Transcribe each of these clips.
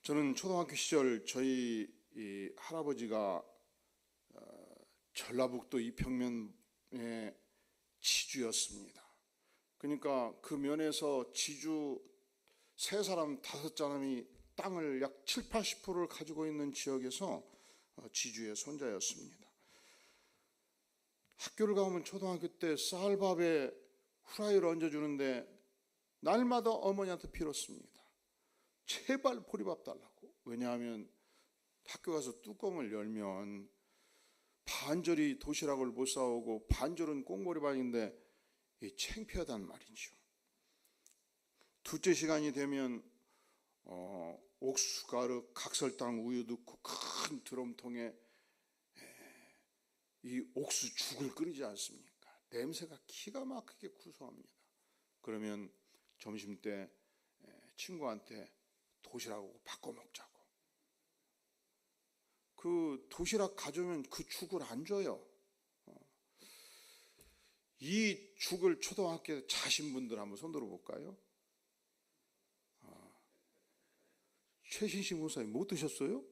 저는 초등학교 시절 저희 이 할아버지가 전라북도 이평면의 지주였습니다. 그러니까 그 면에서 지주 세 사람 다섯 사람이 땅을 약 7, 80%를 가지고 있는 지역에서 지주의 손자였습니다. 학교를 가면 초등학교 때 쌀밥에 후라이를 얹어주는데 날마다 어머니한테 빌었습니다. 제발 보리밥 달라고. 왜냐하면 학교 가서 뚜껑을 열면 반절이 도시락을 못 싸오고 반절은 꽁보리밥인데 창피하단 말이죠. 둘째 시간이 되면 옥수가루, 각설탕, 우유 넣고 큰 드럼통에 이 옥수죽을 끓이지 않습니까? 냄새가 기가 막히게 구수합니다. 그러면 점심때 친구한테 도시락하고 바꿔 먹자고. 그 도시락 가져오면 그 죽을 안 줘요. 이 죽을 초등학교에 자신 분들 한번 손 들어볼까요? 최신식 목사님 못 드셨어요?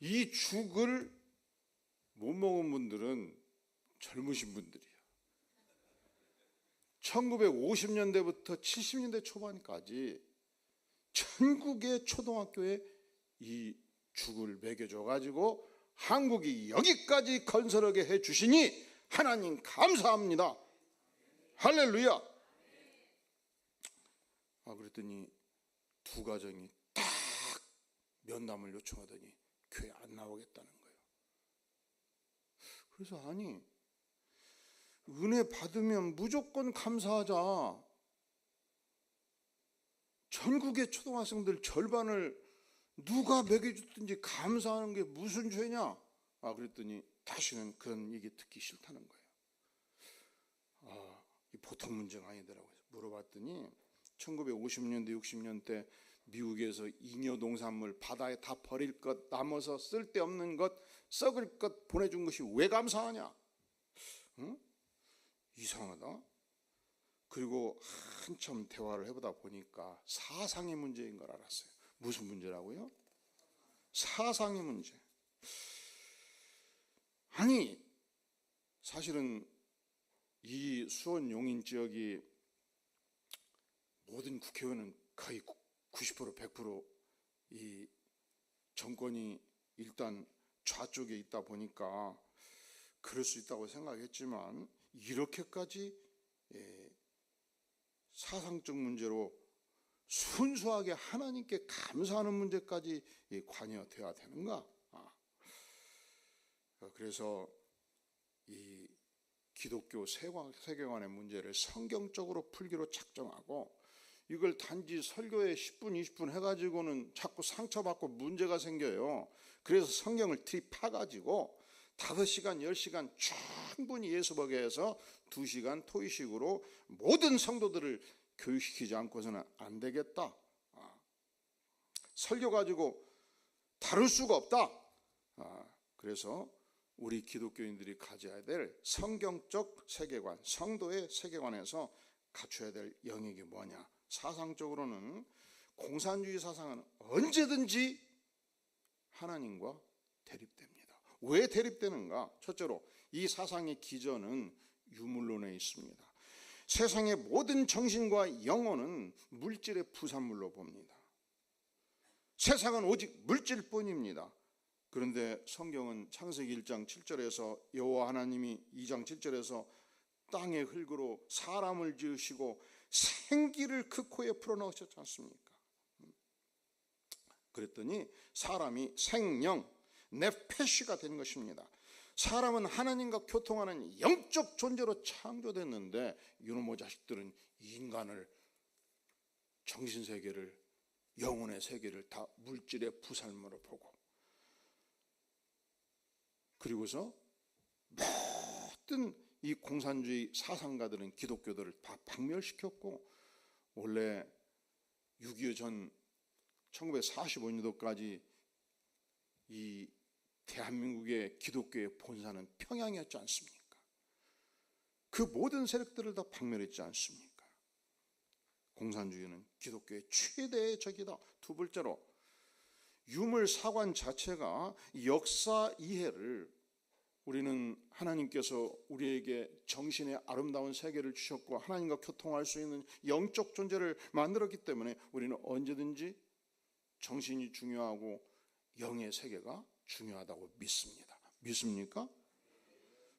이 죽을 못 먹은 분들은 젊으신 분들이에요. 1950년대부터 70년대 초반까지 전국의 초등학교에 이 죽을 먹여줘가지고 한국이 여기까지 건설하게 해주시니 하나님 감사합니다. 할렐루야. 그랬더니 두 가정이 딱 면담을 요청하더니 교회 안 나오겠다는 거예요. 그래서 아니, 은혜 받으면 무조건 감사하자. 전국의 초등학생들 절반을 누가 먹여줬든지 감사하는 게 무슨 죄냐? 그랬더니 다시는 그런 얘기 듣기 싫다는 거예요. 보통 문제가 아니더라고요. 물어봤더니 1950년대, 60년대 미국에서 잉여 농산물 바다에 다 버릴 것, 남아서 쓸데없는 것, 썩을 것 보내준 것이 왜 감사하냐? 응? 이상하다. 그리고 한참 대화를 해보다 보니까 사상의 문제인 걸 알았어요. 무슨 문제라고요? 사상의 문제. 아니, 사실은 이 수원 용인 지역이 모든 국회의원은 거의 90%, 100% 정권이 일단 좌쪽에 있다 보니까 그럴 수 있다고 생각했지만 이렇게까지 사상적 문제로 순수하게 하나님께 감사하는 문제까지 관여되어야 되는가? 그래서 이 기독교 세계관의 문제를 성경적으로 풀기로 작정하고 이걸 단지 설교에 10분, 20분 해가지고는 자꾸 상처받고 문제가 생겨요. 그래서 성경을 파가지고 5시간, 10시간 충분히 예수보게 해서 2시간 토의식으로 모든 성도들을 교육시키지 않고서는 안 되겠다. 설교 가지고 다룰 수가 없다. 그래서 우리 기독교인들이 가져야 될 성경적 세계관, 성도의 세계관에서 갖춰야 될 영역이 뭐냐? 사상적으로는 공산주의 사상은 언제든지 하나님과 대립됩니다. 왜 대립되는가? 첫째로 이 사상의 기전은 유물론에 있습니다. 세상의 모든 정신과 영혼은 물질의 부산물로 봅니다. 세상은 오직 물질뿐입니다. 그런데 성경은 창세기 1장 7절에서 여호와 하나님이 2장 7절에서 땅의 흙으로 사람을 지으시고 생기를 그 코에 풀어넣으셨지 않습니까? 그랬더니 사람이 생령, 네페시가 된 것입니다. 사람은 하나님과 교통하는 영적 존재로 창조됐는데 이놈의 자식들은 인간을, 정신세계를, 영혼의 세계를 다 물질의 부산물로 보고, 그리고서 모든 이 공산주의 사상가들은 기독교들을 다 박멸시켰고, 원래 6.25 전 1945년도까지 이 대한민국의 기독교의 본사는 평양이었지 않습니까? 그 모든 세력들을 다 박멸했지 않습니까? 공산주의는 기독교의 최대의 적이다. 두 번째로 유물사관 자체가 역사 이해를, 우리는 하나님께서 우리에게 정신의 아름다운 세계를 주셨고 하나님과 교통할 수 있는 영적 존재를 만들었기 때문에 우리는 언제든지 정신이 중요하고 영의 세계가 중요하다고 믿습니다. 믿습니까?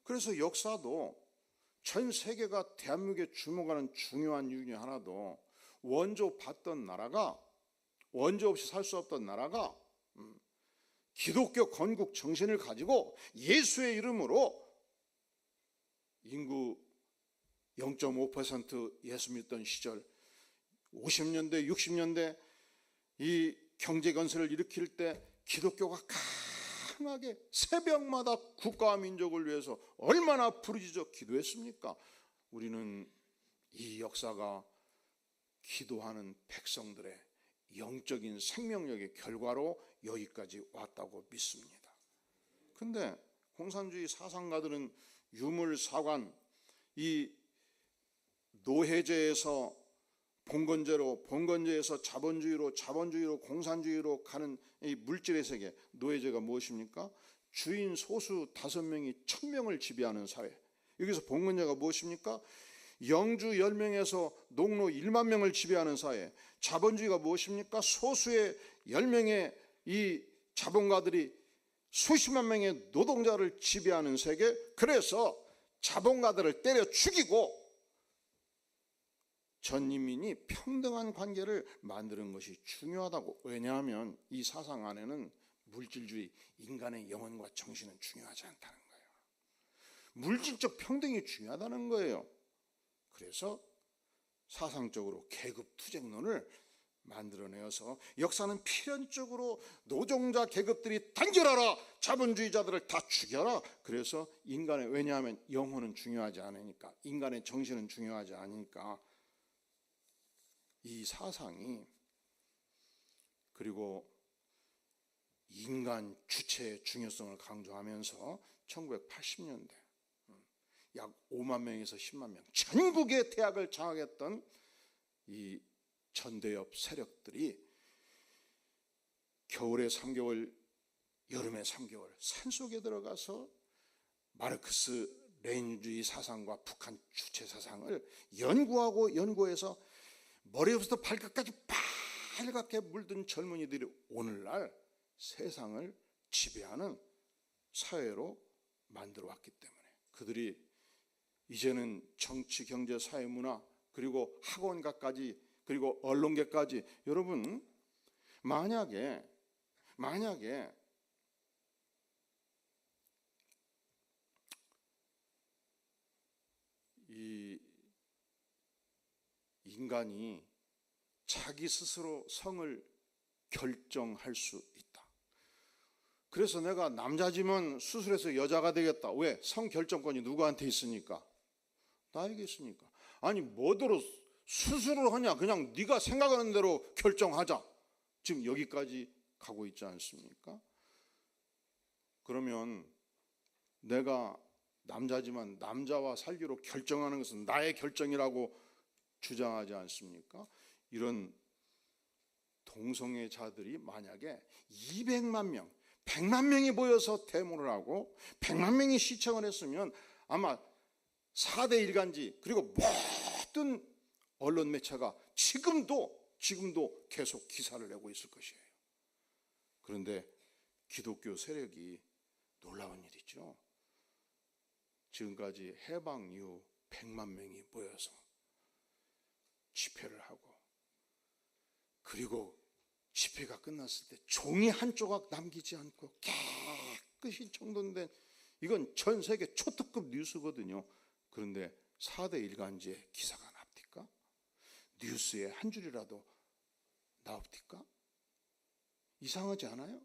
그래서 역사도 전 세계가 대한민국에 주목하는 중요한 이유 중에 하나도 원조 받던 나라가, 원조 없이 살 수 없던 나라가 기독교 건국 정신을 가지고 예수의 이름으로 인구 0.5% 예수 믿던 시절 50년대 60년대 이 경제 건설을 일으킬 때 기독교가 강하게 새벽마다 국가와 민족을 위해서 얼마나 부르짖어 기도했습니까? 우리는 이 역사가 기도하는 백성들의 영적인 생명력의 결과로 여기까지 왔다고 믿습니다. 근데 공산주의 사상가들은 유물사관, 이 노예제에서 봉건제로, 봉건제에서 자본주의로, 자본주의로 공산주의로 가는 이 물질의 세계, 노예제가 무엇입니까? 주인 소수 5명이 1000명을 지배하는 사회. 여기서 봉건제가 무엇입니까? 영주 10명에서 농노 1만 명을 지배하는 사회. 자본주의가 무엇입니까? 소수의 10명의 이 자본가들이 수십만 명의 노동자를 지배하는 세계. 그래서 자본가들을 때려 죽이고 전 인민이 평등한 관계를 만드는 것이 중요하다고. 왜냐하면 이 사상 안에는 물질주의, 인간의 영혼과 정신은 중요하지 않다는 거예요. 물질적 평등이 중요하다는 거예요. 그래서 사상적으로 계급투쟁론을 만들어내어서 역사는 필연적으로 노동자 계급들이 단결하라, 자본주의자들을 다 죽여라. 그래서 인간의, 왜냐하면 영혼은 중요하지 않으니까, 인간의 정신은 중요하지 않으니까 이 사상이, 그리고 인간 주체의 중요성을 강조하면서 1980년대 약 5만 명에서 10만 명 전국의 대학을 장악했던 이 전대협 세력들이 겨울에 3개월, 여름에 3개월 산속에 들어가서 마르크스 레닌주의 사상과 북한 주체 사상을 연구하고 연구해서 머리부터 발끝까지 빨갛게 물든 젊은이들이 오늘날 세상을 지배하는 사회로 만들어 왔기 때문에 그들이 이제는 정치, 경제, 사회, 문화, 그리고 학원가까지, 그리고 언론계까지, 여러분 만약에 이 인간이 자기 스스로 성을 결정할 수 있다. 그래서 내가 남자지만 수술해서 여자가 되겠다. 왜? 성 결정권이 누구한테 있으니까? 나에게 있으니까. 아니 뭐대로 수술을 하냐? 그냥 네가 생각하는 대로 결정하자. 지금 여기까지 가고 있지 않습니까? 그러면 내가 남자지만 남자와 살기로 결정하는 것은 나의 결정이라고 주장하지 않습니까? 이런 동성애자들이 만약에 200만 명, 100만 명이 모여서 데모를 하고 100만 명이 시청을 했으면 아마 4대 일간지 그리고 모든 언론 매체가 지금도 계속 기사를 내고 있을 것이에요. 그런데 기독교 세력이 놀라운 일이죠. 지금까지 해방 이후 100만 명이 모여서 집회를 하고, 그리고 집회가 끝났을 때 종이 한 조각 남기지 않고 깨끗이 정돈된, 이건 전 세계 초특급 뉴스거든요. 그런데 4대 일간지에 기사가 나옵니까? 뉴스에 한 줄이라도 나옵니까? 이상하지 않아요?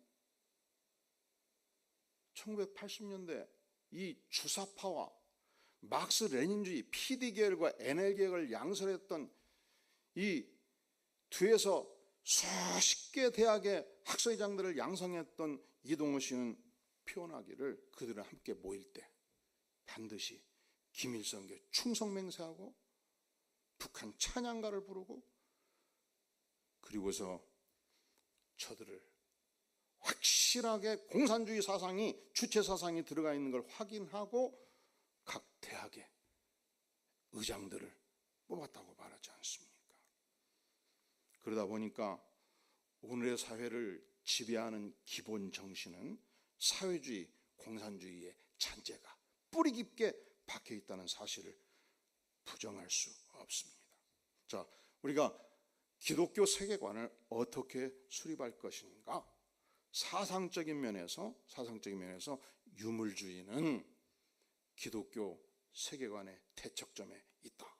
1980년대 이 주사파와 막스 레닌주의, PD 계열과 NL 계열을 양설했던 이 뒤에서 수십 개 대학의 학사회장들을 양성했던 이동호 씨는 표현하기를, 그들은 함께 모일 때 반드시 김일성에게 충성맹세하고 북한 찬양가를 부르고 그리고서 저들을 확실하게 공산주의 사상이, 주체 사상이 들어가 있는 걸 확인하고 각 대학의 의장들을 뽑았다고 말하지 않습니까? 그러다 보니까 오늘의 사회를 지배하는 기본 정신은 사회주의, 공산주의의 잔재가 뿌리 깊게 박혀 있다는 사실을 부정할 수 없습니다. 자, 우리가 기독교 세계관을 어떻게 수립할 것인가? 사상적인 면에서 유물주의는 기독교 세계관의 대척점에 있다.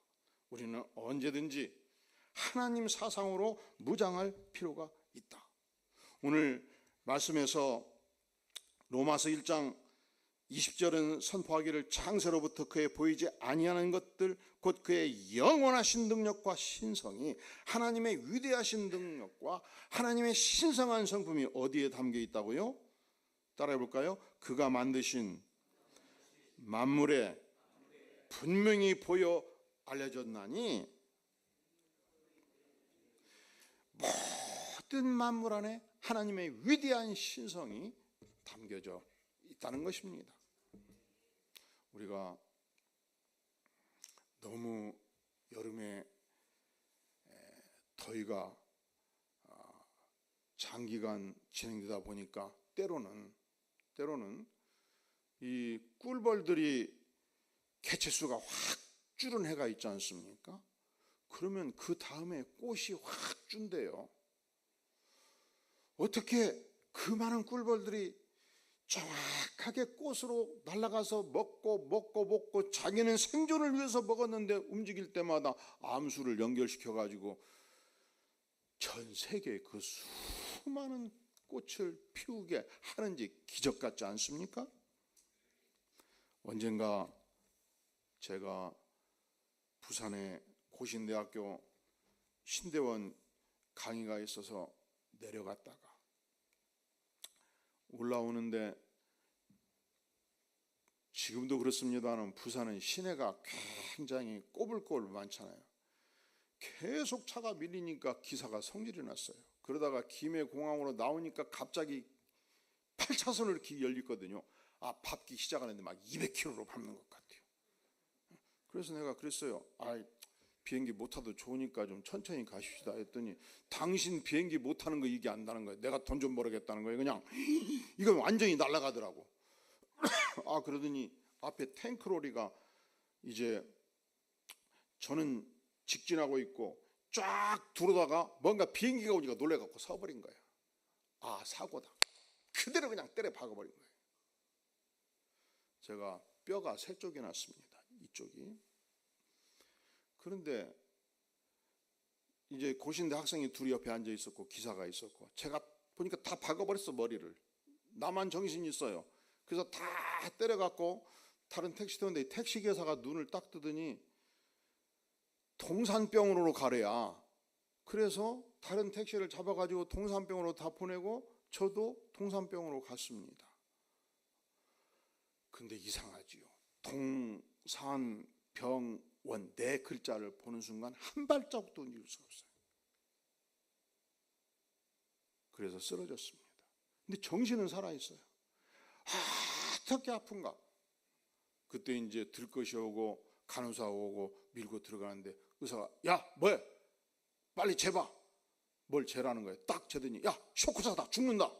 우리는 언제든지 하나님 사상으로 무장할 필요가 있다. 오늘 말씀에서 로마서 1장 20절은 선포하기를 창세로부터 그의 보이지 아니하는 것들 곧 그의 영원하신 능력과 신성이, 하나님의 위대하신 능력과 하나님의 신성한 성품이 어디에 담겨 있다고요? 따라해 볼까요? 그가 만드신 만물에 분명히 보여 알려졌나니 모든 만물 안에 하나님의 위대한 신성이 담겨져 있다는 것입니다. 우리가 너무 여름에 더위가 장기간 진행되다 보니까 때로는 이 꿀벌들이 개체수가 확 줄은 해가 있지 않습니까? 그러면 그 다음에 꽃이 확 준대요. 어떻게 그 많은 꿀벌들이 정확하게 꽃으로 날아가서 먹고 자기는 생존을 위해서 먹었는데 움직일 때마다 암수를 연결시켜가지고 전 세계에 그 수많은 꽃을 피우게 하는지 기적 같지 않습니까? 언젠가 제가 부산의 고신대학교 신대원 강의가 있어서 내려갔다가 올라오는데, 지금도 그렇습니다만 부산은 시내가 굉장히 꼬불꼬불 많잖아요. 계속 차가 밀리니까 기사가 성질이 났어요. 그러다가 김해공항으로 나오니까 갑자기 8차선으로 이렇게 열리거든요. 밟기 시작하는데 막 200km로 밟는 것 같아요. 그래서 내가 그랬어요. 비행기 못 타도 좋으니까 좀 천천히 가십시다 했더니, 당신 비행기 못 타는 거 이게 안다는 거예요. 내가 돈 좀 벌겠다는 거예요. 그냥 이거 완전히 날아가더라고. 그러더니 앞에 탱크로리가 이제 저는 직진하고 있고 쫙 들어다가 뭔가 비행기가 오니까 놀래갖고 서버린 거예요. 사고다. 그대로 그냥 때려 박아버린 거예요. 제가 뼈가 3쪽이 났습니다. 이쪽이. 그런데 이제 고신대 학생이 둘이 옆에 앉아 있었고 기사가 있었고, 제가 보니까 다 박아버렸어, 머리를. 나만 정신이 있어요. 그래서 다 때려갖고 다른 택시 타는데 택시기사가 눈을 딱 뜨더니 동산병원으로 가래야. 그래서 다른 택시를 잡아가지고 동산병원으로 다 보내고 저도 동산병원으로 갔습니다. 근데 이상하지요. 동산병원 4글자를 보는 순간 한 발자국도 움직일 수가 없어요. 그래서 쓰러졌습니다. 근데 정신은 살아있어요. 어떻게 아픈가. 그때 이제 들것이 오고 간호사 오고 밀고 들어가는데 의사가 뭐해? 빨리 재봐. 뭘 재라는 거예요. 딱 재더니 쇼크사다, 죽는다.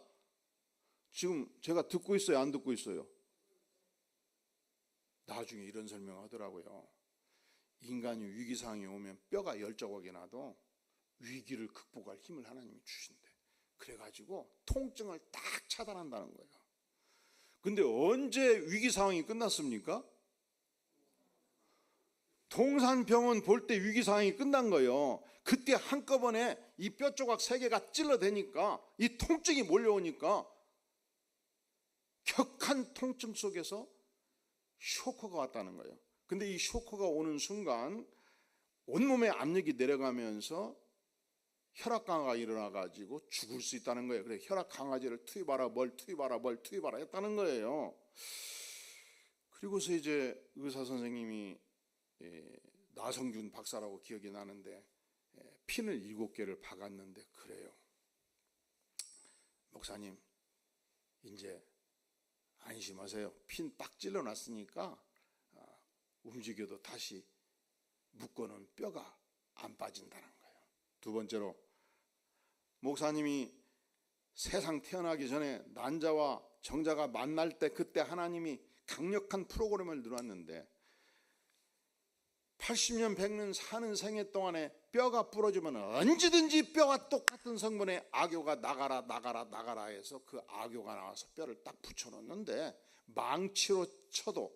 지금 제가 듣고 있어요, 안 듣고 있어요? 나중에 이런 설명하더라고요. 인간이 위기상황이 오면 뼈가 10조각이 나도 위기를 극복할 힘을 하나님이 주신대. 그래가지고 통증을 딱 차단한다는 거예요. 근데 언제 위기상황이 끝났습니까? 동산병원 볼 때 위기상황이 끝난 거예요. 그때 한꺼번에 이 뼈조각 3개가 찔러대니까 이 통증이 몰려오니까 격한 통증 속에서 쇼크가 왔다는 거예요. 근데 이 쇼크가 오는 순간 온몸에 압력이 내려가면서 혈압 강화가 일어나가지고 죽을 수 있다는 거예요. 그래서 혈압 강화제를 투입하라, 뭘 투입하라 했다는 거예요. 그리고서 이제 의사 선생님이 나성준 박사라고 기억이 나는데 핀을 7개를 박았는데 그래요. 목사님, 이제 안심하세요. 핀 딱 찔러놨으니까 움직여도 다시 묶어놓은 뼈가 안 빠진다는 거예요. 두 번째로, 목사님이 세상 태어나기 전에 난자와 정자가 만날 때 그때 하나님이 강력한 프로그램을 넣었는데 80년 100년 사는 생애 동안에 뼈가 부러지면 언제든지 뼈가 똑같은 성분의 악교가 나가라 해서 그 악교가 나와서 뼈를 딱 붙여놓는데 망치로 쳐도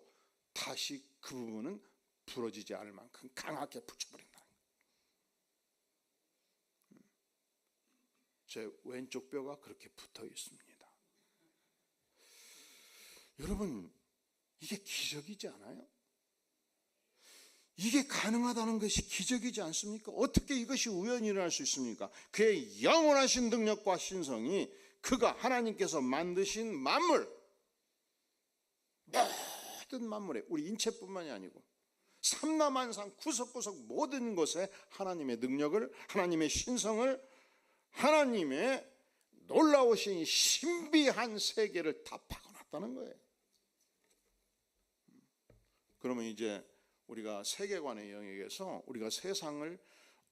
다시 그 부분은 부러지지 않을 만큼 강하게 붙여버린다. 제 왼쪽 뼈가 그렇게 붙어 있습니다. 여러분, 이게 기적이지 않아요? 이게 가능하다는 것이 기적이지 않습니까? 어떻게 이것이 우연히 일어날 수 있습니까? 그의 영원하신 능력과 신성이 그가 하나님께서 만드신 만물, 모든 만물에, 우리 인체뿐만이 아니고 삼라만상 구석구석 모든 것에 하나님의 능력을, 하나님의 신성을, 하나님의 놀라우신 신비한 세계를 다 박아놨다는 거예요. 그러면 이제 우리가 세계관의 영역에서 우리가 세상을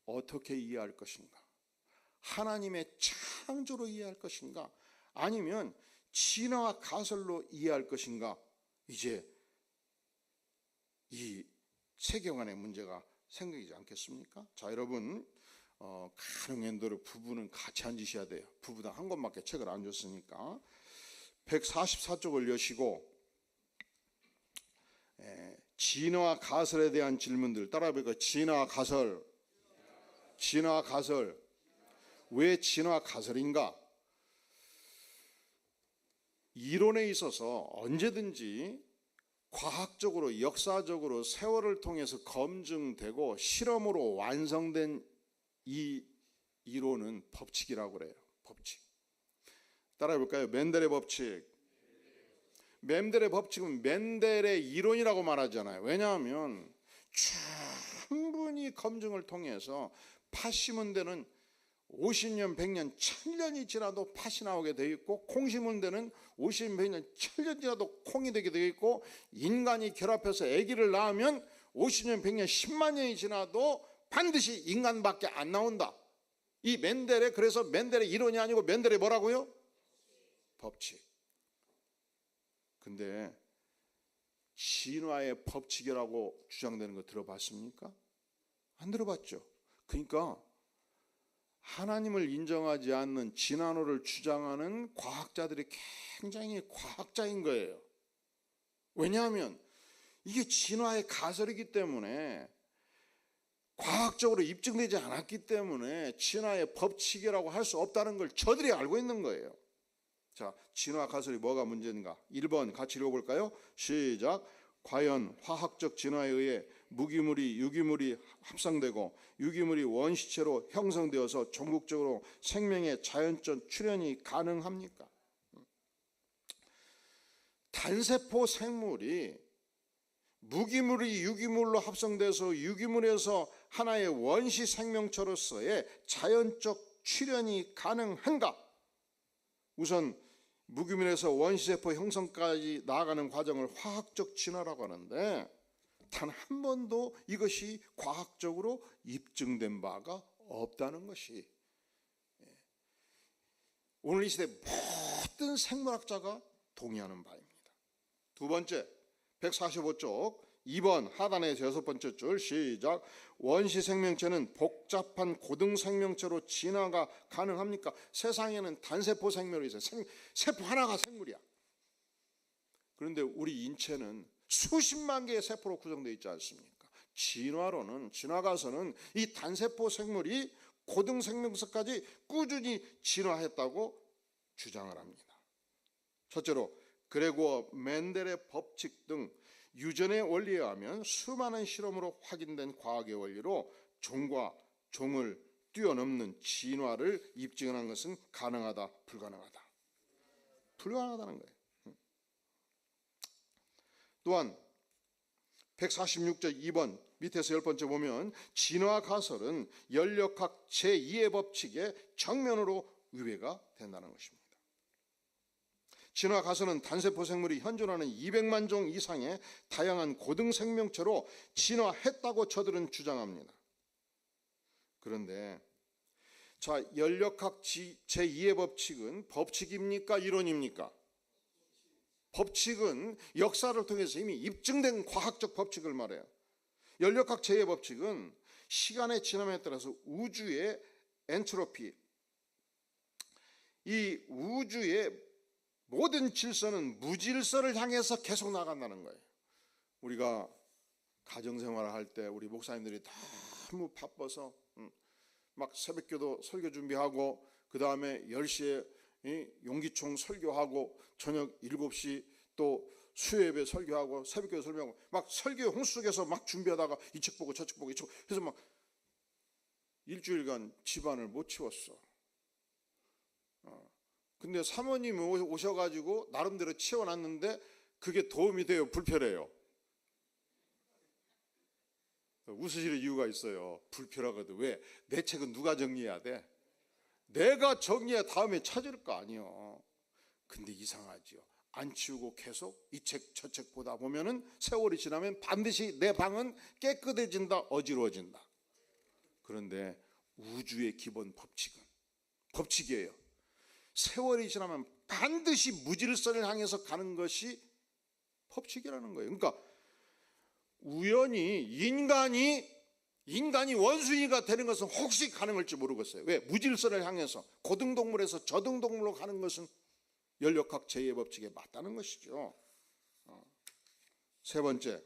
어떻게 이해할 것인가? 하나님의 창조로 이해할 것인가? 아니면 진화와 가설로 이해할 것인가? 이제 이 세계관의 문제가 생기지 않겠습니까? 자, 여러분, 가능한대로 부부는 같이 앉으셔야 돼요. 부부당 한 권밖에 책을 안 줬으니까 144쪽을 여시고 진화와 가설에 대한 질문들 따라해볼까요? 진화와 가설. 진화와 가설. 왜 진화와 가설인가? 이론에 있어서 언제든지 과학적으로, 역사적으로 세월을 통해서 검증되고 실험으로 완성된 이 이론은 법칙이라고 그래요. 법칙. 따라해볼까요? 멘델의 법칙. 멘델의 법칙은 멘델의 이론이라고 말하잖아요. 왜냐하면 충분히 검증을 통해서 팥 심은 데는 50년, 100년, 1000년이 지나도 팥이 나오게 되어 있고, 콩 심은 데는 50년, 100년, 1000년 지나도 콩이 되게 되어 있고, 인간이 결합해서 아기를 낳으면 50년, 100년, 10만 년이 지나도 반드시 인간밖에 안 나온다. 이 멘델의, 그래서 멘델의 이론이 아니고 멘델의 뭐라고요? 법칙. 근데 진화의 법칙이라고 주장되는 거 들어봤습니까? 안 들어봤죠. 그러니까 하나님을 인정하지 않는 진화론을 주장하는 과학자들이 굉장히 과학자인 거예요. 왜냐하면 이게 진화의 가설이기 때문에, 과학적으로 입증되지 않았기 때문에 진화의 법칙이라고 할 수 없다는 걸 저들이 알고 있는 거예요. 자, 진화 가설이 뭐가 문제인가? 1번 같이 읽어볼까요? 시작. 과연 화학적 진화에 의해 무기물이 유기물이 합성되고 유기물이 원시체로 형성되어서 전국적으로 생명의 자연적 출현이 가능합니까? 단세포 생물이 무기물이 유기물로 합성돼서 유기물에서 하나의 원시 생명체로서의 자연적 출현이 가능한가? 우선 무기물에서 원시세포 형성까지 나아가는 과정을 화학적 진화라고 하는데, 단 한 번도 이것이 과학적으로 입증된 바가 없다는 것이 오늘 이 시대 모든 생물학자가 동의하는 바입니다. 두 번째, 145쪽 2번 하단의 6번째 줄 시작. 원시 생명체는 복잡한 고등 생명체로 진화가 가능합니까? 세상에는 단세포 생물이 있어요. 세포 하나가 생물이야. 그런데 우리 인체는 수십만 개의 세포로 구성되어 있지 않습니까? 진화론은, 진화가서는 이 단세포 생물이 고등 생명체까지 꾸준히 진화했다고 주장을 합니다. 첫째로 그레고어 멘델의 법칙 등 유전의 원리에 의하면 수많은 실험으로 확인된 과학의 원리로 종과 종을 뛰어넘는 진화를 입증한 것은 가능하다, 불가능하다? 불가능하다는 거예요. 또한 146절 2번 밑에서 10번째 보면 진화 가설은 연력학 제2의 법칙에 정면으로 위배가 된다는 것입니다. 진화 가설은 단세포 생물이 현존하는 200만 종 이상의 다양한 고등 생명체로 진화했다고 저들은 주장합니다. 그런데 자, 연력학 제2의 법칙은 법칙입니까? 이론입니까? 법칙은 역사를 통해서 이미 입증된 과학적 법칙을 말해요. 연력학 제2의 법칙은 시간의 지남에 따라서 우주의 엔트로피, 이 우주의 모든 질서는 무질서를 향해서 계속 나간다는 거예요. 우리가 가정생활을 할 때 우리 목사님들이 너무 바빠서 막 새벽기도 설교 준비하고 그 다음에 10시에 용기총 설교하고 저녁 7시 또 수요예배 설교하고 새벽기도 설교하고 막 설교 홍수 속에서 막 준비하다가 이 책 보고 저 책 보고 이 책 보고 해서 막 일주일간 집안을 못 치웠어. 근데 사모님이 오셔가지고 나름대로 치워놨는데 그게 도움이 돼요? 불편해요? 웃으실 이유가 있어요. 불편하거든. 왜? 내 책은 누가 정리해야 돼? 내가 정리해 다음에 찾을 거 아니요. 근데 이상하지요. 안 치우고 계속 이 책 저 책 보다 보면은 세월이 지나면 반드시 내 방은 깨끗해진다, 어지러워진다. 그런데 우주의 기본 법칙이에요. 세월이 지나면 반드시 무질서를 향해서 가는 것이 법칙이라는 거예요. 그러니까 우연히 인간이 원숭이가 되는 것은 혹시 가능할지 모르겠어요. 왜? 무질서를 향해서 고등동물에서 저등동물로 가는 것은 연력학 제2의 법칙에 맞다는 것이죠. 세 번째,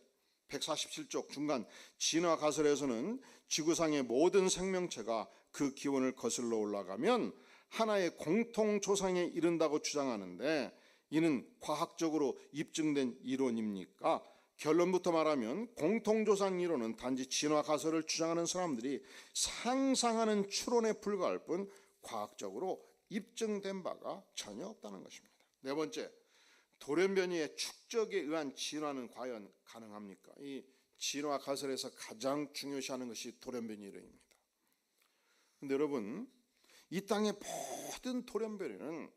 147쪽 중간 진화 가설에서는 지구상의 모든 생명체가 그 기원을 거슬러 올라가면 하나의 공통 조상에 이른다고 주장하는데 이는 과학적으로 입증된 이론입니까? 결론부터 말하면 공통조상 이론은 단지 진화 가설을 주장하는 사람들이 상상하는 추론에 불과할 뿐 과학적으로 입증된 바가 전혀 없다는 것입니다. 네 번째, 돌연변이의 축적에 의한 진화는 과연 가능합니까? 이 진화 가설에서 가장 중요시하는 것이 돌연변이 이론입니다. 그런데 여러분, 이 땅의 모든 돌연변이는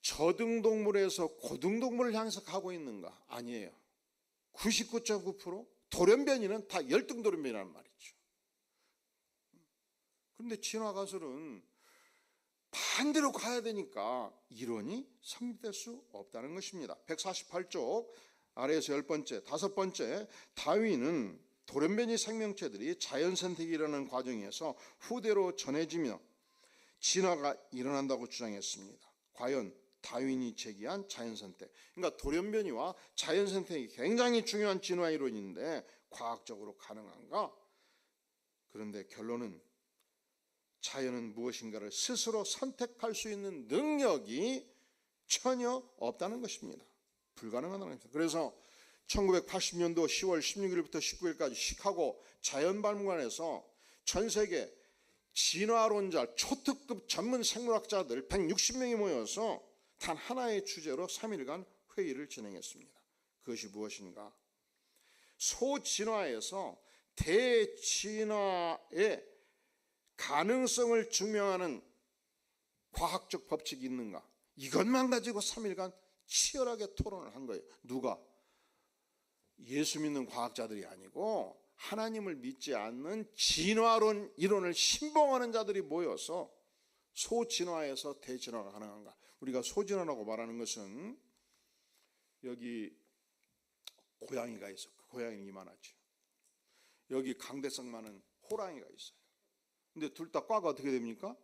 저등동물에서 고등동물을 향해서 가고 있는가? 아니에요. 99.9% 돌연변이는 다 열등돌연변이라는 말이죠. 그런데 진화가설은 반대로 가야 되니까 이론이 성립될 수 없다는 것입니다. 148쪽 아래에서 10번째, 5번째, 다윈은 돌연변이 생명체들이 자연선택이라는 과정에서 후대로 전해지며 진화가 일어난다고 주장했습니다. 과연 다윈이 제기한 자연선택, 그러니까 돌연변이와 자연선택이 굉장히 중요한 진화 이론인데 과학적으로 가능한가? 그런데 결론은 자연은 무엇인가를 스스로 선택할 수 있는 능력이 전혀 없다는 것입니다. 불가능하다는 것입니다. 그래서 1980년도 10월 16일부터 19일까지 시카고 자연박물관에서 전 세계 진화론자 초특급 전문 생물학자들 160명이 모여서 단 하나의 주제로 3일간 회의를 진행했습니다. 그것이 무엇인가? 소진화에서 대진화의 가능성을 증명하는 과학적 법칙이 있는가? 이것만 가지고 3일간 치열하게 토론을 한 거예요. 누가? 예수 믿는 과학자들이 아니고 하나님을 믿지 않는 진화론 이론을 신봉하는 자들이 모여서 소진화에서 대진화가 가능한가? 우리가 소진화라고 말하는 것은 여기 고양이가 있어. 고양이는 이만하죠. 여기 강대성 많은 호랑이가 있어요. 근데 둘 다 과가 어떻게 됩니까?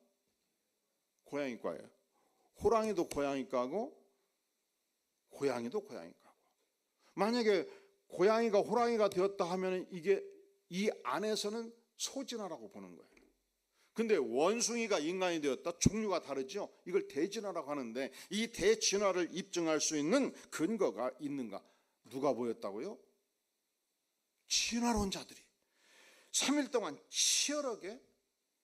고양이과예요. 호랑이도 고양이과고 고양이도 고양이과고. 만약에 고양이가 호랑이가 되었다 하면 이게 이 안에서는 소진화라고 보는 거예요. 근데 원숭이가 인간이 되었다, 종류가 다르죠. 이걸 대진화라고 하는데 이 대진화를 입증할 수 있는 근거가 있는가? 누가 보였다고요? 진화론자들이 3일 동안 치열하게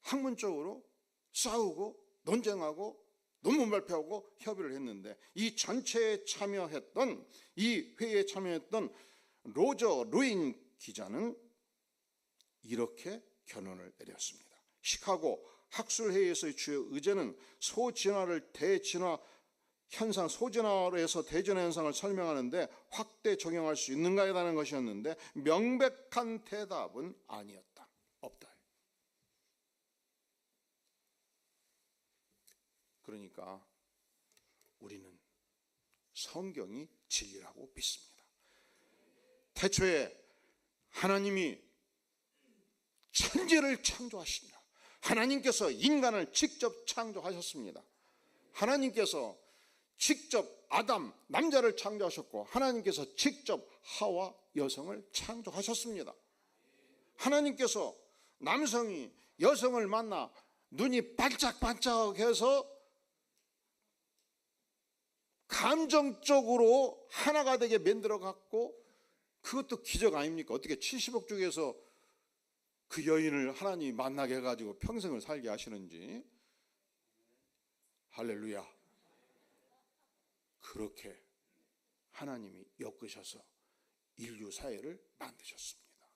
학문적으로 싸우고 논쟁하고 논문 발표하고 협의를 했는데 이 전체에 참여했던, 이 회의에 참여했던 로저 루인 기자는 이렇게 결론을 내렸습니다. 시카고 학술회의에서의 주요 의제는 소진화를 대진화 현상, 소진화에서 대진화 현상을 설명하는데 확대 적용할 수 있는가에 대한 것이었는데 명백한 대답은 아니었다. 없다. 그러니까 우리는 성경이 진리라고 믿습니다. 태초에 하나님이 천지를 창조하시니라. 하나님께서 인간을 직접 창조하셨습니다. 하나님께서 직접 아담, 남자를 창조하셨고 하나님께서 직접 하와 여성을 창조하셨습니다. 하나님께서 남성이 여성을 만나 눈이 반짝반짝해서 감정적으로 하나가 되게 만들어 갖고, 그것도 기적 아닙니까? 어떻게 70억 중에서 그 여인을 하나님이 만나게 해가지고 평생을 살게 하시는지. 할렐루야. 그렇게 하나님이 엮으셔서 인류 사회를 만드셨습니다.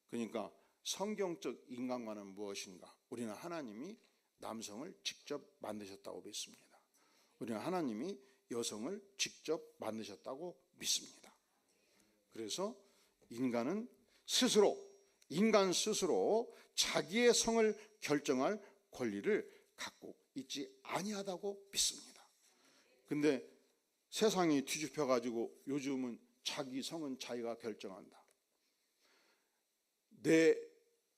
그러니까 성경적 인간관은 무엇인가? 우리는 하나님이 남성을 직접 만드셨다고 믿습니다. 우리는 하나님이 여성을 직접 만드셨다고 믿습니다. 그래서 인간 스스로 자기의 성을 결정할 권리를 갖고 있지 아니하다고 믿습니다. 근데 세상이 뒤집혀 가지고 요즘은 자기 성은 자기가 결정한다. 내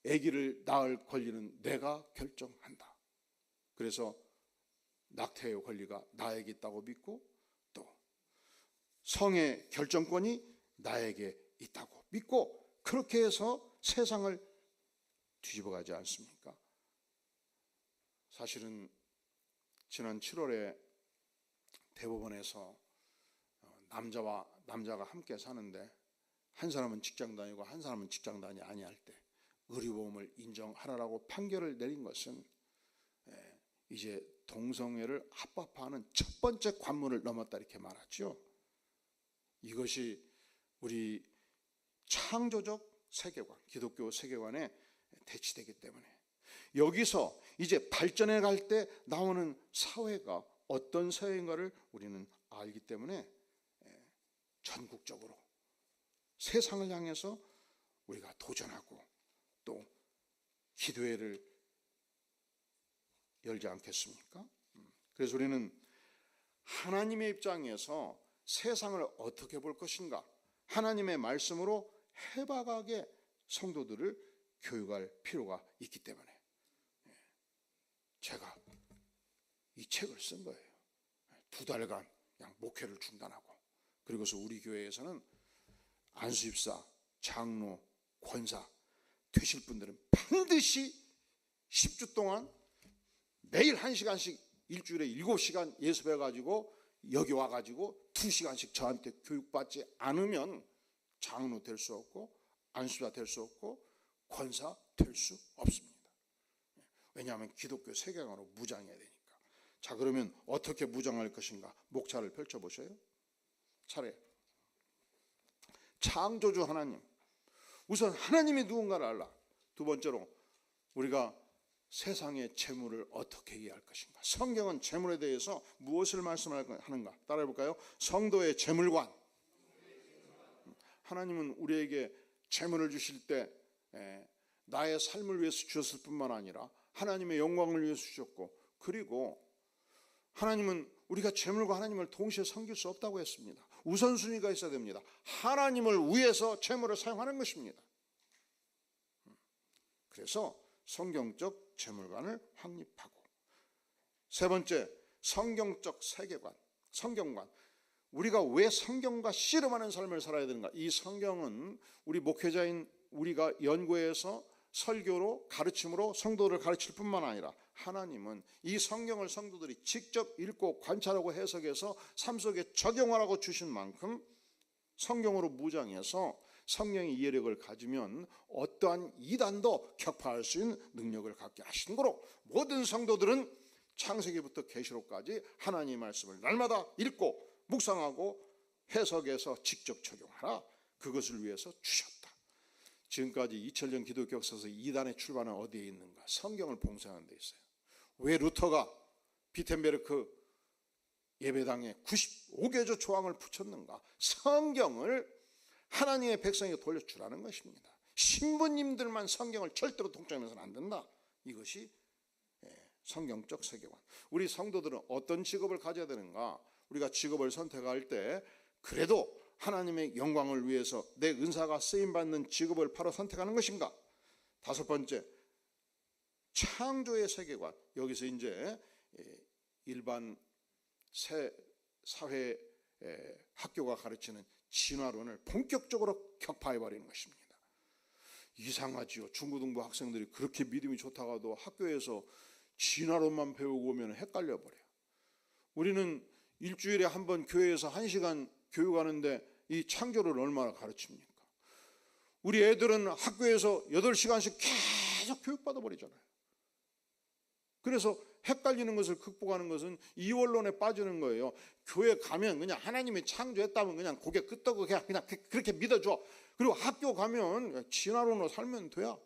아기를 낳을 권리는 내가 결정한다. 그래서 낙태의 권리가 나에게 있다고 믿고, 또 성의 결정권이 나에게 있다고 믿고, 그렇게 해서 세상을 뒤집어가지 않습니까? 사실은 지난 7월에 대법원에서 남자가 함께 사는데 한 사람은 직장 다니고 한 사람은 직장 다니지 아니할 때 의료보험을 인정하라고 판결을 내린 것은 이제 동성애를 합법화하는 첫 번째 관문을 넘었다, 이렇게 말하죠. 이것이 우리 창조적 세계관, 기독교 세계관에 대치되기 때문에 여기서 이제 발전해 갈 때 나오는 사회가 어떤 사회인가를 우리는 알기 때문에 전국적으로 세상을 향해서 우리가 도전하고 또 기도회를 열지 않겠습니까? 그래서 우리는 하나님의 입장에서 세상을 어떻게 볼 것인가, 하나님의 말씀으로 해박하게 성도들을 교육할 필요가 있기 때문에 제가 이 책을 쓴 거예요. 2달간 그냥 목회를 중단하고, 그리고서 우리 교회에서는 안수집사, 장로, 권사 되실 분들은 반드시 10주 동안 매일 1시간씩 일주일에 7시간 예습해가지고 여기 와가지고 2시간씩 저한테 교육받지 않으면 장로 될 수 없고 안수자 될 수 없고 권사 될 수 없습니다. 왜냐하면 기독교 세계관으로 무장해야 되니까. 자, 그러면 어떻게 무장할 것인가? 목차를 펼쳐보셔요. 차례. 창조주 하나님, 우선 하나님이 누군가를 알라. 두 번째로 우리가 세상의 재물을 어떻게 이해할 것인가. 성경은 재물에 대해서 무엇을 말씀하는가 따라해볼까요? 성도의 재물관. 하나님은 우리에게 재물을 주실 때 나의 삶을 위해서 주셨을 뿐만 아니라 하나님의 영광을 위해서 주셨고, 그리고 하나님은 우리가 재물과 하나님을 동시에 섬길 수 없다고 했습니다. 우선순위가 있어야 됩니다. 하나님을 위해서 재물을 사용하는 것입니다. 그래서 성경적 재물관을 확립하고, 세 번째, 성경적 세계관, 성경관. 우리가 왜 성경과 씨름하는 삶을 살아야 되는가? 이 성경은 우리 목회자인 우리가 연구해서 설교로 가르침으로 성도들을 가르칠 뿐만 아니라 하나님은 이 성경을 성도들이 직접 읽고 관찰하고 해석해서 삶 속에 적용하라고 주신 만큼 성경으로 무장해서 성령의 이해력을 가지면 어떠한 이단도 격파할 수 있는 능력을 갖게 하신 거로, 모든 성도들은 창세기부터 계시록까지 하나님의 말씀을 날마다 읽고 묵상하고 해석해서 직접 적용하라. 그것을 위해서 주셨다. 지금까지 2000년 기독교 역사에서 이단의 출발은 어디에 있는가? 성경을 봉쇄하는 데 있어요. 왜 루터가 비텐베르크 예배당에 95개조 조항을 붙였는가? 성경을 하나님의 백성에게 돌려주라는 것입니다. 신부님들만 성경을 절대로 독점해서는 안 된다. 이것이 성경적 세계관. 우리 성도들은 어떤 직업을 가져야 되는가? 우리가 직업을 선택할 때 그래도 하나님의 영광을 위해서 내 은사가 쓰임받는 직업을 바로 선택하는 것인가? 다섯 번째, 창조의 세계관. 여기서 이제 일반 사회 학교가 가르치는 진화론을 본격적으로 격파해버리는 것입니다. 이상하지요. 중고등부 학생들이 그렇게 믿음이 좋다가도 학교에서 진화론만 배우고 오면 헷갈려버려요. 우리는 일주일에 한 번 교회에서 1시간 교육하는데 이 창조를 얼마나 가르칩니까? 우리 애들은 학교에서 8시간씩 계속 교육받아 버리잖아요. 그래서 헷갈리는 것을 극복하는 것은 이원론에 빠지는 거예요. 교회 가면 그냥 하나님이 창조했다면 그냥 고개 끄덕고 그냥 그렇게 믿어줘. 그리고 학교 가면 진화론으로 살면 돼요.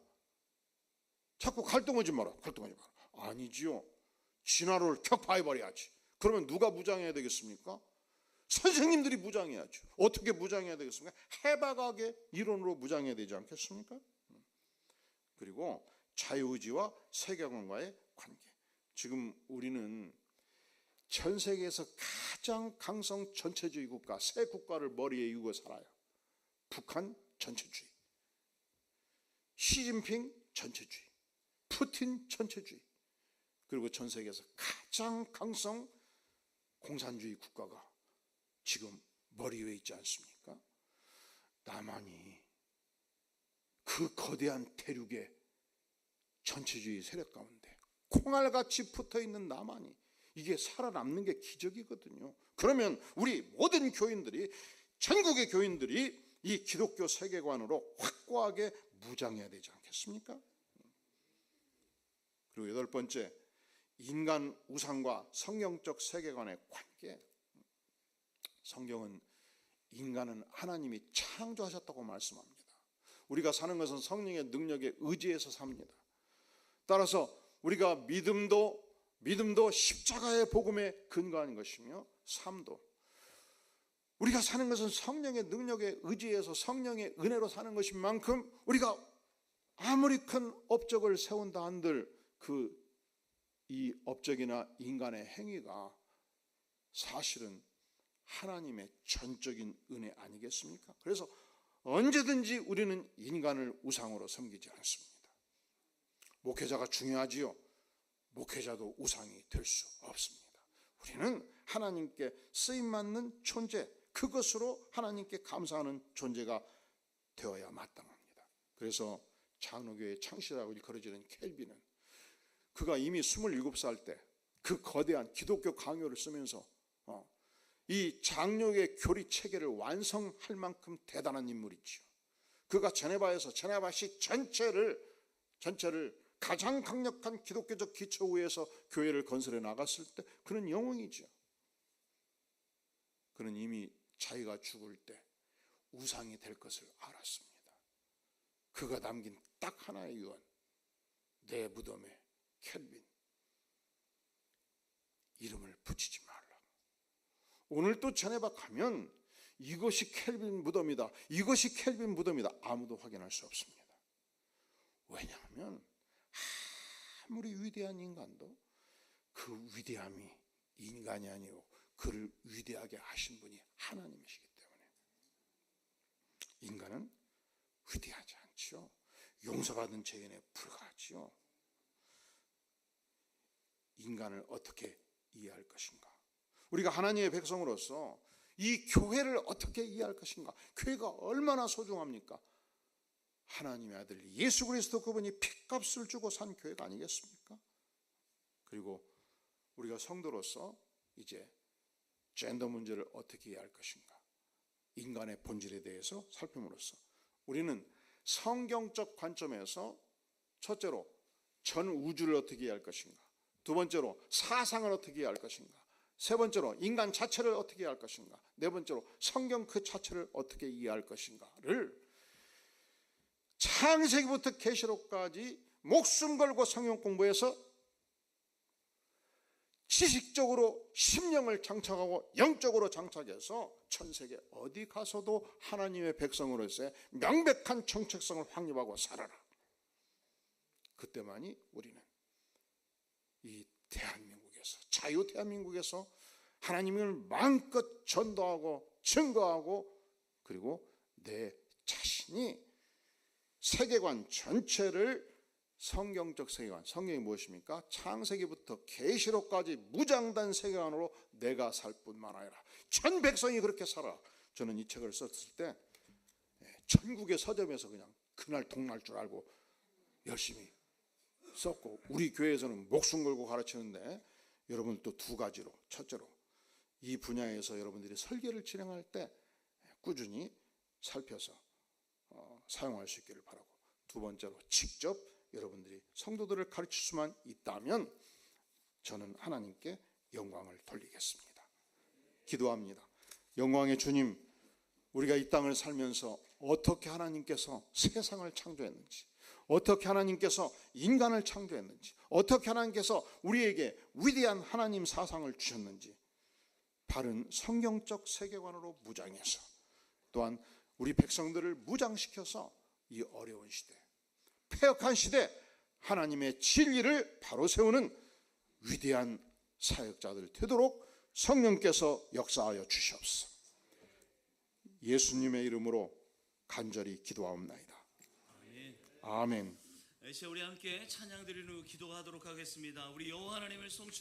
자꾸 갈등하지 마라. 아니지요. 진화론을 격파해버려야지. 그러면 누가 무장해야 되겠습니까? 선생님들이 무장해야죠. 어떻게 무장해야 되겠습니까? 해박하게 이론으로 무장해야 되지 않겠습니까? 그리고 자유의지와 세계관과의 관계. 지금 우리는 전 세계에서 가장 강성 전체주의 국가, 세 국가를 머리에 이고 살아요. 북한 전체주의, 시진핑 전체주의, 푸틴 전체주의. 그리고 전 세계에서 가장 강성 공산주의 국가가 지금 머리 위에 있지 않습니까? 남한이 그 거대한 대륙의 전체주의 세력 가운데 콩알같이 붙어있는 남한이 이게 살아남는 게 기적이거든요. 그러면 우리 모든 교인들이, 전국의 교인들이 이 기독교 세계관으로 확고하게 무장해야 되지 않겠습니까? 그리고 여덟 번째, 인간 우상과 성경적 세계관의 관계. 성경은 인간은 하나님이 창조하셨다고 말씀합니다. 우리가 사는 것은 성령의 능력에 의지해서 삽니다. 따라서 우리가 믿음도 십자가의 복음에 근거한 것이며, 삶도 우리가 사는 것은 성령의 능력에 의지해서 성령의 은혜로 사는 것인 만큼 우리가 아무리 큰 업적을 세운다 한들 이 업적이나 인간의 행위가 사실은 하나님의 전적인 은혜 아니겠습니까? 그래서 언제든지 우리는 인간을 우상으로 섬기지 않습니다. 목회자가 중요하지요. 목회자도 우상이 될 수 없습니다. 우리는 하나님께 쓰임맞는 존재, 그것으로 하나님께 감사하는 존재가 되어야 마땅합니다. 그래서 장로교의 창시라고 일컬어지는 켈빈은 그가 이미 27살 때 그 거대한 기독교 강요를 쓰면서 이 장로교의 교리 체계를 완성할 만큼 대단한 인물이죠. 그가 제네바에서 제네바시 전체를 가장 강력한 기독교적 기초 위에서 교회를 건설해 나갔을 때 그는 영웅이죠. 그는 이미 자기가 죽을 때 우상이 될 것을 알았습니다. 그가 남긴 딱 하나의 유언, 내 무덤에 켈빈 이름을 붙이지 말라. 오늘 또 제네바 가면 이것이 켈빈 무덤이다, 이것이 켈빈 무덤이다, 아무도 확인할 수 없습니다. 왜냐하면 아무리 위대한 인간도 그 위대함이 인간이 아니고 그를 위대하게 하신 분이 하나님이시기 때문에 인간은 위대하지 않지요. 용서받은 죄인에 불과하지요. 인간을 어떻게 이해할 것인가? 우리가 하나님의 백성으로서 이 교회를 어떻게 이해할 것인가? 교회가 얼마나 소중합니까? 하나님의 아들 예수 그리스도 그분이 핏값을 주고 산 교회가 아니겠습니까? 그리고 우리가 성도로서 이제 젠더 문제를 어떻게 이해할 것인가? 인간의 본질에 대해서 살핌으로써 우리는 성경적 관점에서 첫째로 전 우주를 어떻게 이해할 것인가? 두 번째로 사상을 어떻게 이해할 것인가? 세 번째로 인간 자체를 어떻게 이해할 것인가, 네 번째로 성경 그 자체를 어떻게 이해할 것인가를 창세기부터 계시록까지 목숨 걸고 성경 공부해서 지식적으로 심령을 장착하고 영적으로 장착해서 천세계 어디 가서도 하나님의 백성으로서의 명백한 정체성을 확립하고 살아라. 그때만이 우리는 이 대한민국에서, 자유 대한민국에서 하나님을 마음껏 전도하고 증거하고, 그리고 내 자신이 세계관 전체를 성경적 세계관, 성경이 무엇입니까? 창세기부터 계시록까지 무장단 세계관으로 내가 살 뿐만 아니라 전 백성이 그렇게 살아. 저는 이 책을 썼을 때 전국의 서점에서 그냥 그날 동날 줄 알고 열심히 썼고, 우리 교회에서는 목숨 걸고 가르치는데 여러분 또 두 가지로, 첫째로 이 분야에서 여러분들이 설계를 진행할 때 꾸준히 살펴서 사용할 수 있기를 바라고, 두 번째로 직접 여러분들이 성도들을 가르칠 수만 있다면 저는 하나님께 영광을 돌리겠습니다. 기도합니다. 영광의 주님, 우리가 이 땅을 살면서 어떻게 하나님께서 세상을 창조했는지, 어떻게 하나님께서 인간을 창조했는지, 어떻게 하나님께서 우리에게 위대한 하나님 사상을 주셨는지 바른 성경적 세계관으로 무장해서, 또한 우리 백성들을 무장시켜서 이 어려운 시대, 패역한 시대 하나님의 진리를 바로 세우는 위대한 사역자들 되도록 성령께서 역사하여 주시옵소서. 예수님의 이름으로 간절히 기도하옵나이다. 아멘. 이제 우리 함께 찬양 드리는 기도하도록 하겠습니다. 우리 여호와 하나님을 송축